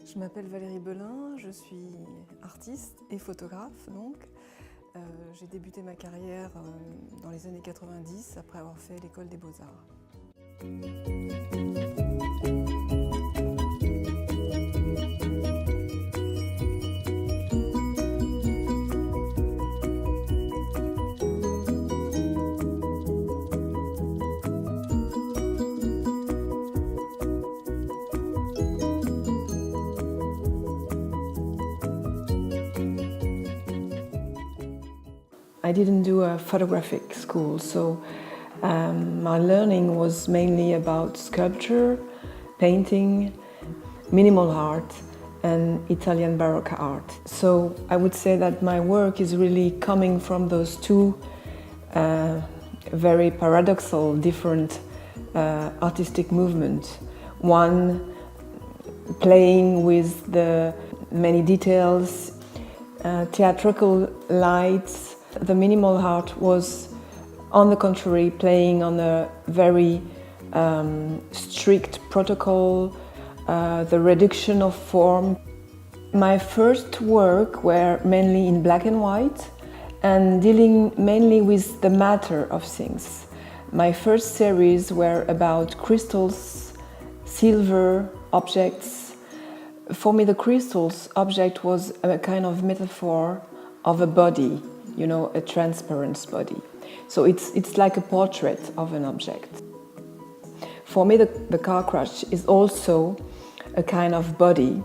Je m'appelle Valérie Belin, je suis artiste et photographe donc. J'ai débuté ma carrière dans les années 90 après avoir fait l'école des beaux-arts. I didn't do a photographic school, so my learning was mainly about sculpture, painting, minimal art and Italian Baroque art. So I would say that my work is really coming from those two very paradoxical, different artistic movements. One playing with the many details, theatrical lights. The minimal art was, on the contrary, playing on a very strict protocol, the reduction of form. My first work were mainly in black and white and dealing mainly with the matter of things. My first series were about crystals, silver, objects. For me, the crystals object was a kind of metaphor of a body, you know, a transparent body. So it's like a portrait of an object. For me, the car crash is also a kind of body.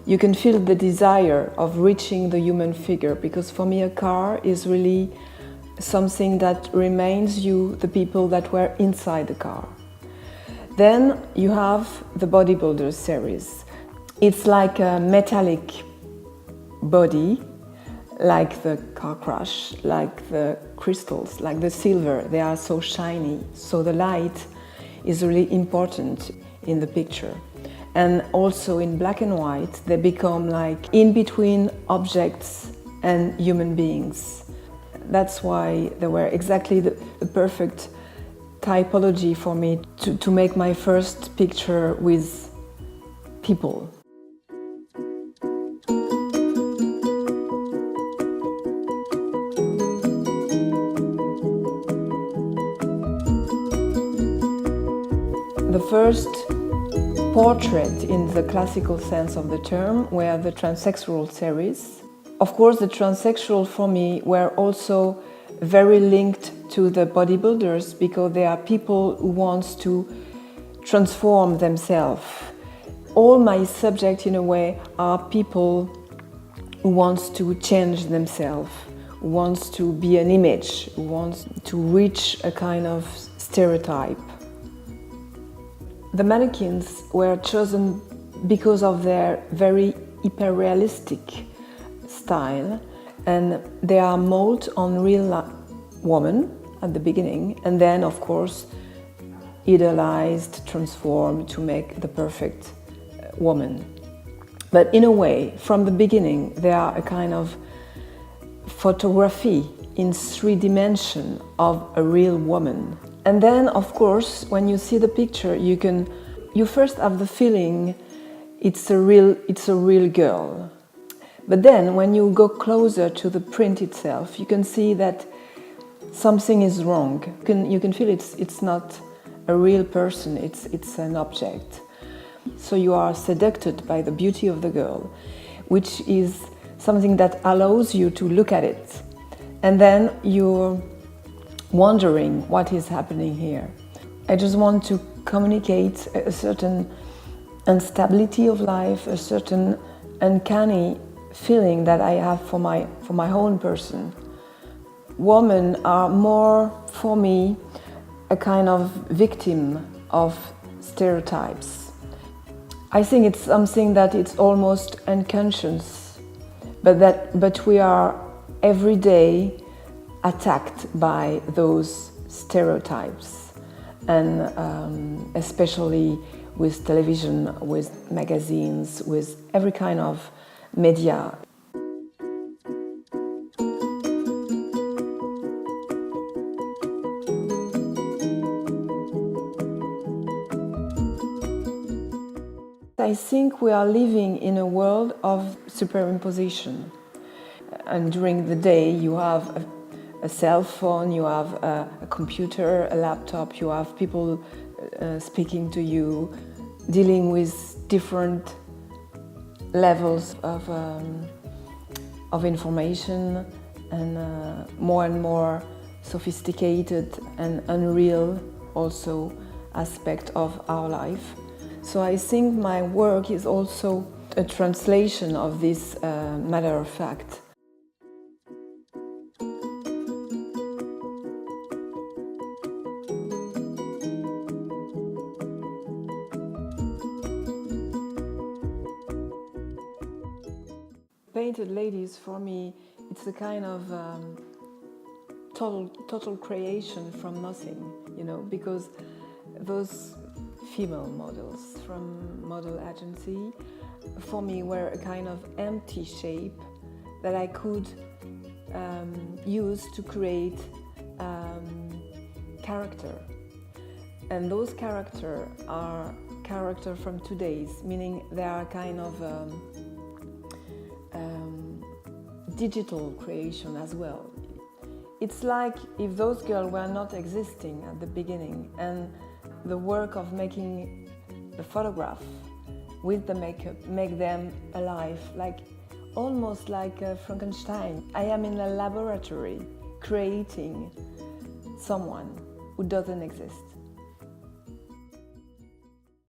You can feel the desire of reaching the human figure, because for me a car is really something that reminds you the people that were inside the car. Then you have the bodybuilder series. It's like a metallic body, like the car crash, like the crystals, like the silver. They are so shiny, so the light is really important in the picture. And also in black and white, they become like in between objects and human beings. That's why they were exactly the perfect typology for me to make my first picture with people. The first portrait in the classical sense of the term were the transsexual series. Of course, the transsexual for me were also very linked to the bodybuilders, because they are people who want to transform themselves. All my subjects, in a way, are people who want to change themselves, who want to be an image, who want to reach a kind of stereotype. The mannequins were chosen because of their very hyper-realistic style, and they are molded on real women at the beginning, and then of course idealized, transformed to make the perfect woman. But in a way, from the beginning, they are a kind of photography in 3 dimensions of a real woman. And then, of course, when you see the picture, you first have the feeling it's a real girl. But then, when you go closer to the print itself, you can see that something is wrong. You can feel it's not a real person, it's an object. So you are seduced by the beauty of the girl, which is something that allows you to look at it. And then you're wondering what is happening here. I just want to communicate a certain instability of life, a certain uncanny feeling that I have for my own person. Women are more, for me, a kind of victim of stereotypes. I think it's something that it's almost unconscious, but we are every day attacked by those stereotypes, and especially with television, with magazines, with every kind of media. I think we are living in a world of superimposition. And during the day you have a cell phone, you have a computer, a laptop, you have people speaking to you, dealing with different levels of information and more sophisticated and unreal also aspect of our life. So I think my work is also a translation of this matter of fact. Painted ladies, for me, it's a kind of total creation from nothing, you know, because those female models from model agency, for me, were a kind of empty shape that I could use to create character. And those characters are character from today's, meaning they are kind of digital creation as well. It's like if those girls were not existing at the beginning and the work of making the photograph with the makeup make them alive, like almost like Frankenstein. I am in a laboratory creating someone who doesn't exist.